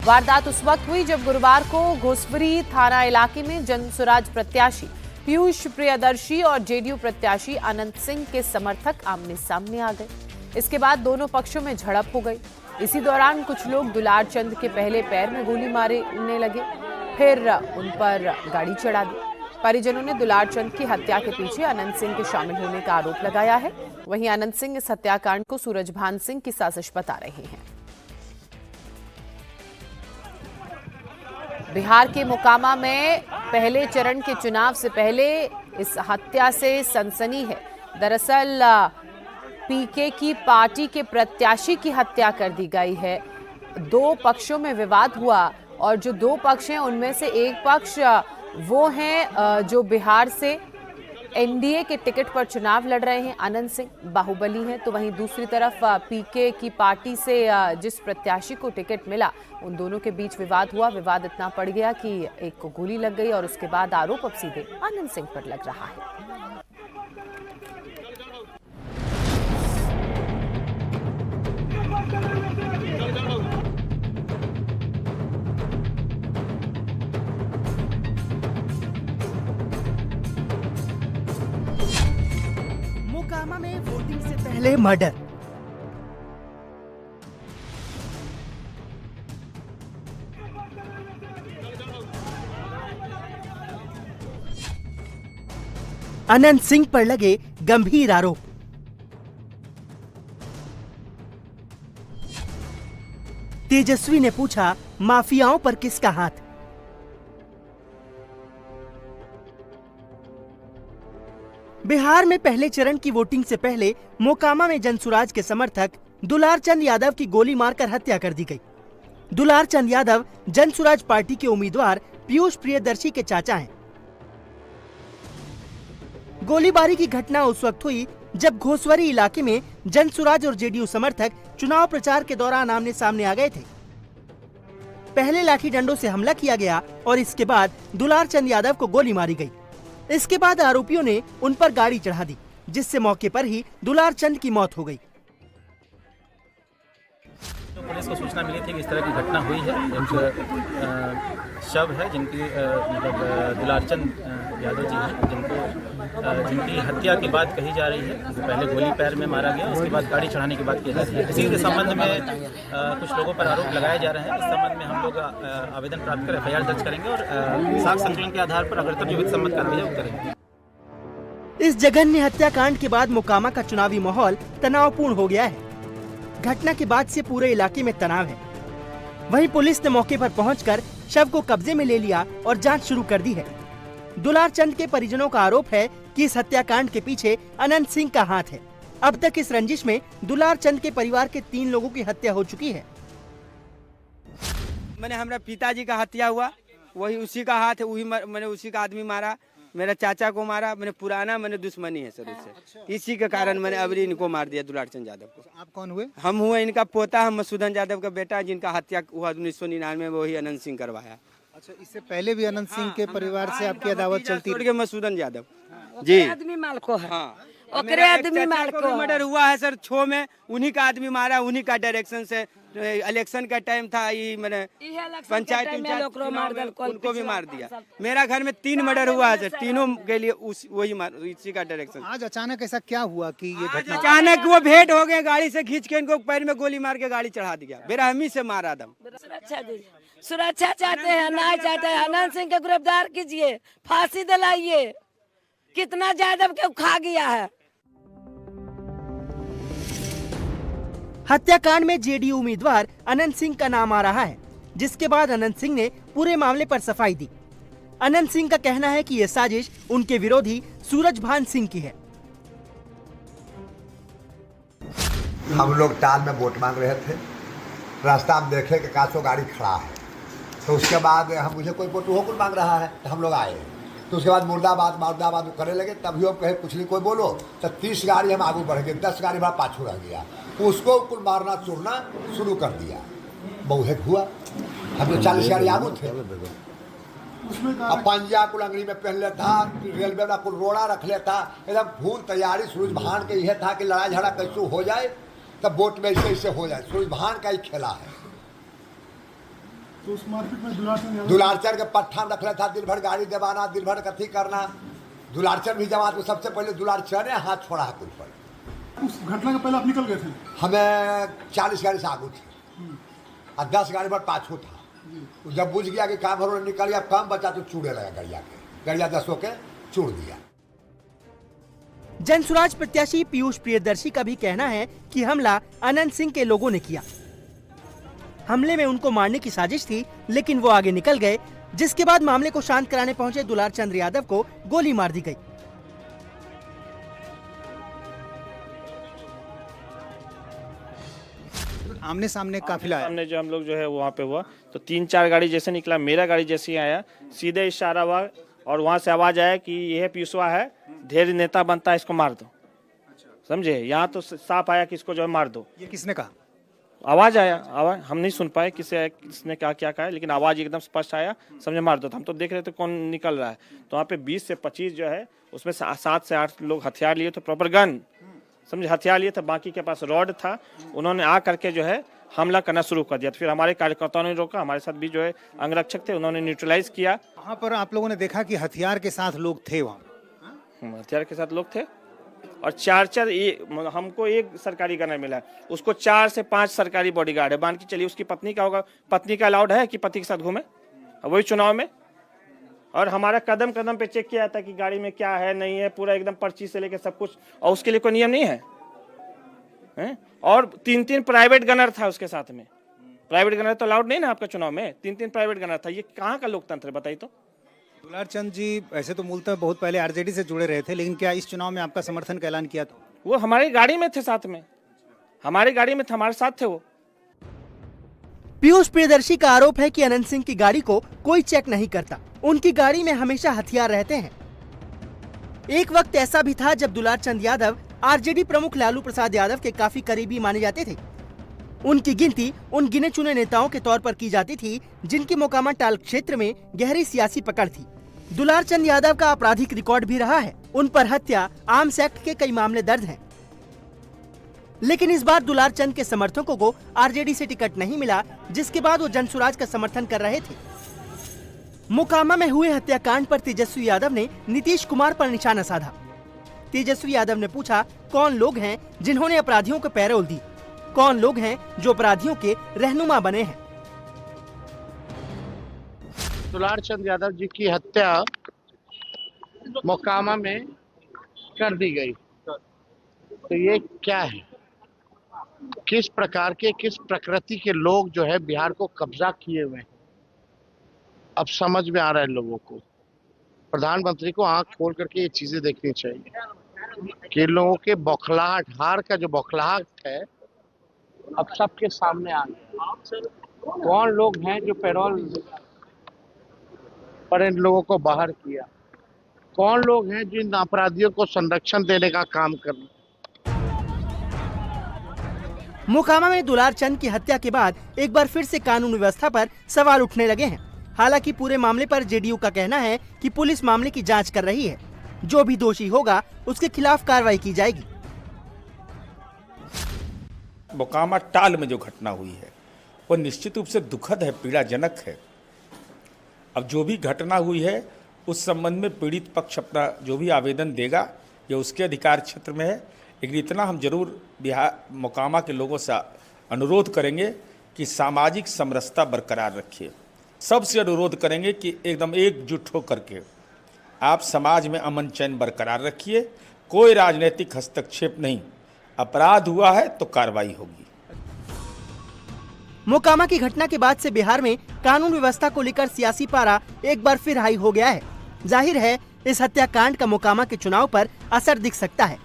वारदात उस वक्त हुई जब गुरुवार को घोसवरी थाना इलाके में जनसुराज प्रत्याशी पीयूष प्रियदर्शी और जेडीयू प्रत्याशी अनंत सिंह के समर्थक आमने सामने आ गए। इसके बाद दोनों पक्षों में झड़प हो गई। इसी दौरान कुछ लोग दुलार चंद के पहले पैर में गोली मारने लगे, फिर उन पर गाड़ी चढ़ा दी। परिजनों ने दुलार चंद की हत्या के पीछे अनंत सिंह के शामिल होने का आरोप लगाया है। वहीं अनंत सिंह इस हत्याकांड को सूरजभान सिंह की साजिश बता रहे हैं। बिहार के मोकामा में पहले चरण के चुनाव से पहले इस हत्या से सनसनी है। दरअसल पीके की पार्टी के प्रत्याशी की हत्या कर दी गई है। दो पक्षों में विवाद हुआ और जो दो पक्ष हैं उनमें से एक पक्ष वो हैं जो बिहार से एनडीए के टिकट पर चुनाव लड़ रहे हैं, अनंत सिंह बाहुबली हैं, तो वहीं दूसरी तरफ पीके की पार्टी से जिस प्रत्याशी को टिकट मिला उन दोनों के बीच विवाद हुआ। विवाद इतना बढ़ गया कि एक को गोली लग गई और उसके बाद आरोप अब सीधे अनंत सिंह पर लग रहा है। मोकामा में वोटिंग से पहले मर्डर। अनंत सिंह पर लगे गंभीर आरोप। तेजस्वी ने पूछा, माफियाओं पर किसका हाथ? बिहार में पहले चरण की वोटिंग से पहले मोकामा में जनसुराज के समर्थक दुलार चंद यादव की गोली मारकर हत्या कर दी गई। दुलार चंद यादव जनसुराज पार्टी के उम्मीदवार पीयूष प्रियदर्शी के चाचा हैं। गोलीबारी की घटना उस वक्त हुई जब घोसवरी इलाके में जनसुराज और जेडीयू समर्थक चुनाव प्रचार के दौरान आमने सामने आ गए थे। पहले लाठी डंडों से हमला किया गया और इसके बाद दुलार चंद यादव को गोली मारी गई। इसके बाद आरोपियों ने उन पर गाड़ी चढ़ा दी, जिससे मौके पर ही दुलार चंद की मौत हो गई। तो पुलिस को सूचना मिली थी कि इस तरह की घटना हुई है। एक शव है जिनकी मतलब दुलार चंद यादव जी हैं, जिनकी हत्या की बात कही जा रही है। पहले गोली पैर में मारा गया, उसके बाद गाड़ी चढ़ाने की बात की जा रही है। इसी के संबंध में कुछ लोगों पर आरोप लगाए जा रहे हैं। इस संबंध में हम लोग आवेदन प्राप्त कर एफआईआर दर्ज करेंगे और साक्ष्य संकलन के आधार पर अगर तक विधिक सम्मत कार्रवाई वो करेंगे। इस जघन्य हत्याकांड के बाद मोकामा का चुनावी माहौल तनावपूर्ण हो गया है। घटना के बाद से पूरे इलाके में तनाव है। वहीं पुलिस ने मौके पर पहुंचकर शव को कब्जे में ले लिया और जांच शुरू कर दी है। दुलार चंद के परिजनों का आरोप है कि इस हत्याकांड के पीछे अनंत सिंह का हाथ है। अब तक इस रंजिश में दुलार चंद के परिवार के 3 लोगों की हत्या हो चुकी है। मैंने हमारा पिताजी का हत्या हुआ, वही उसी का हाथ है, वही मैंने उसी का आदमी मारा। मेरा चाचा को मारा, मैंने पुराना मैंने दुश्मनी है सर उससे। अच्छा। इसी के कारण मैंने अबरी इनको मार दिया, दुलार चंद यादव को। आप कौन हुए? हम हुए इनका पोता, हम मसूदन यादव का बेटा, जिनका हत्या हुआ 1999 में, वही अनंत सिंह करवाया। अच्छा, इससे पहले भी अनंत सिंह के परिवार से आपकी अदावत चलती है? मसूदन यादव जी आदमी मालको है। हाँ, ओकरे आदमी मालको मर्डर हुआ है सर छो में, उन्हीं का आदमी मारा, उन्हीं का डायरेक्शन से। इलेक्शन का टाइम था, ये मैंने पंचायत उनको भी मार दिया। मेरा घर में 3 मर्डर हुआ है सर, तीनों के लिए वही इसी का डायरेक्शन। आज अचानक ऐसा क्या हुआ कि ये घटना? अचानक वो भेंट हो गए, गाड़ी से खींच के इनको पैर में गोली मार के गाड़ी चढ़ा दिया, बेरहमी से मारा दम। सुरक्षा चाहते हैं, ना चाहते हैं, अनंत सिंह को गिरफ्तार कीजिए, फांसी दिलाइए। कितना यादव के खा गया है। हत्याकांड में जेडीयू उम्मीदवार अनंत सिंह का नाम आ रहा है, जिसके बाद अनंत सिंह ने पूरे मामले पर सफाई दी। अनंत सिंह का कहना है कि यह साजिश उनके विरोधी सूरजभान सिंह की है। हम लोग टाल में वोट मांग रहे थे, रास्ता में देखे कि कासो गाड़ी खड़ा है, तो उसके बाद हम मुझे कोई वोट हो मांग रहा है, तो हम लोग आए। तो उसके बाद मुर्दाबाद करने लगे। तभी हम कहे कुछ नहीं कोई बोलो, तो 30 गाड़ी हम आगे बढ़ गए, 10 गाड़ी हमारा पाछू रह गया। उसको कुल मारना चूरना शुरू कर दिया। बहुत हुआ, हम लोग 40 गाड़ी आगू थे। अब पंजा कुल अंगली में पहन लेता, रेलवे में कुल रोड़ा रख लेता, एकदम फूल तैयारी। सूरजभान के यह था कि लड़ाई झगड़ा कैसे हो जाए, तब वोट में ऐसे हो जाए। सूरजभान का ही खेला है। तो उस मारपीट में दुलारचंद के पट्ठा में रखला था, दिन भर गाड़ी दबाना, दिन भर कथी करना। दुलारचंद भी जमात में सबसे पहले दुलारचंद ने हाथ छोड़ा है कुल पर। उस घटना के पहले आप निकल गए थे? हमें 40 गाड़ी से आगू थी और 10 गाड़ी पर पाछू था। तो जब बुझ गया कि काम भर निकल गया, कम बचा तो चूड़े लगा गड़िया के, गड़िया 10 के चूड़ दिया। जनसुराज प्रत्याशी पीयूष प्रियदर्शी का भी कहना है कि हमला अनंत सिंह के लोगों ने किया। हमले में उनको मारने की साजिश थी, लेकिन वो आगे निकल गए, जिसके बाद मामले को शांत कराने पहुंचे दुलारचंद यादव को गोली मार दी गई। आमने सामने काफिला है। हमने जो हम लोग जो है वहाँ पे हुआ तो 3-4 गाड़ी जैसे निकला, मेरा गाड़ी जैसे ही आया, सीधे इशारा हुआ और वहाँ से आवाज आया कि यह पीयूषवा है, ढेर नेता बनता है, इसको मार दो। समझे? यहाँ तो साफ आया कि इसको जो है मार दो। ये किसने कहा? आवाज आया, आवाज हम नहीं सुन पाए किसने क्या कहा, लेकिन आवाज एकदम स्पष्ट आया, समझे मार दो। हम तो देख रहे थे कौन निकल रहा है, तो वहाँ पे 20 से 25 जो है उसमें 7 से 8 लोग हथियार लिए थे, प्रॉपर गन, समझे हथियार लिए थे, बाकी के पास रॉड था। उन्होंने आ करके जो है हमला करना शुरू कर दिया। तो फिर हमारे कार्यकर्ताओं ने रोका, हमारे साथ भी जो है अंगरक्षक थे, उन्होंने न्यूट्रलाइज किया। वहाँ पर आप लोगों ने देखा कि हथियार के साथ लोग थे वहाँ? हथियार के साथ लोग थे और 4 हमको एक सरकारी गनर मिला, उसको 4 से 5 सरकारी बॉडीगार्ड है। मान के चलिए उसकी पत्नी का होगा, पत्नी का अलाउड है कि पति के साथ घूमे वही चुनाव में। और हमारा कदम कदम पे चेक किया था कि गाड़ी में क्या है नहीं है, पूरा एकदम पर्ची से लेकर सब कुछ, और उसके लिए कोई नियम नहीं है, हैं? और 3-3 प्राइवेट गनर था उसके साथ में। प्राइवेट गनर तो अलाउड नहीं ना आपका चुनाव में, 3-3 प्राइवेट गनर था। ये कहाँ का लोकतंत्र है बताइए तो। दुलारचंद जी ऐसे तो मूलतः बहुत पहले आरजेडी से जुड़े रहे थे, लेकिन क्या इस चुनाव में आपका समर्थन का ऐलान किया था? वो हमारी गाड़ी में थे, साथ में हमारी गाड़ी में थे, हमारे साथ थे वो। पीयूष प्रियदर्शी का आरोप है कि अनंत सिंह की गाड़ी को कोई चेक नहीं करता, उनकी गाड़ी में हमेशा हथियार रहते हैं। एक वक्त ऐसा भी था जब दुलारचंद यादव आरजेडी प्रमुख लालू प्रसाद यादव के काफी करीबी माने जाते थे। उनकी गिनती उन गिने चुने नेताओं के तौर पर की जाती थी जिनकी मोकामा टाल क्षेत्र में गहरी सियासी पकड़ थी। दुलारचंद यादव का आपराधिक रिकॉर्ड भी रहा है, उन पर हत्या, आर्म्स एक्ट के कई मामले दर्ज हैं। लेकिन इस बार दुलारचंद के समर्थकों को आरजेडी से टिकट नहीं मिला, जिसके बाद वो जनसुराज का समर्थन कर रहे थे। मोकामा में हुए हत्याकांड पर तेजस्वी यादव ने नीतीश कुमार पर निशाना साधा। तेजस्वी यादव ने पूछा, कौन लोग हैं जिन्होंने अपराधियों को पैरोल दी, कौन लोग हैं जो अपराधियों के रहनुमा बने हैं। दुलारचंद यादव जी की हत्या मोकामा में कर दी गई, तो ये क्या है? किस प्रकार के, किस प्रकृति के लोग जो है बिहार को कब्जा किए हुए हैं, अब समझ में आ रहा है लोगों को। प्रधानमंत्री को आंख खोल करके ये चीजें देखनी चाहिए कि लोगों के बौखलाहट, हार का जो बौखलाहट है अब सबके सामने आ गया। कौन लोग हैं जो पैरोल पर इन लोगों को बाहर किया, कौन लोग हैं जो इन अपराधियों को संरक्षण देने का काम कर रहे हैं। मोकामा में दुलारचंद की हत्या के बाद एक बार फिर से कानून व्यवस्था पर सवाल उठने लगे हैं। हालांकि पूरे मामले पर जेडीयू का कहना है कि पुलिस मामले की जांच कर रही है, जो भी दोषी होगा उसके खिलाफ कार्रवाई की जाएगी। मोकामा टाल में जो घटना हुई है वो निश्चित रूप से दुखद है, पीड़ाजनक है। अब जो भी घटना हुई है उस संबंध में पीड़ित पक्ष अपना जो भी आवेदन देगा ये उसके अधिकार क्षेत्र में है, लेकिन इतना हम जरूर बिहार मोकामा के लोगों से अनुरोध करेंगे कि सामाजिक समरसता बरकरार रखिए। सबसे अनुरोध करेंगे कि एकदम एकजुट होकर के आप समाज में अमन चैन बरकरार रखिए, कोई राजनीतिक हस्तक्षेप नहीं, अपराध हुआ है तो कार्रवाई होगी। मोकामा की घटना के बाद से बिहार में कानून व्यवस्था को लेकर सियासी पारा एक बार फिर हाई हो गया है। जाहिर है इस हत्याकांड का मोकामा के चुनाव पर असर दिख सकता है।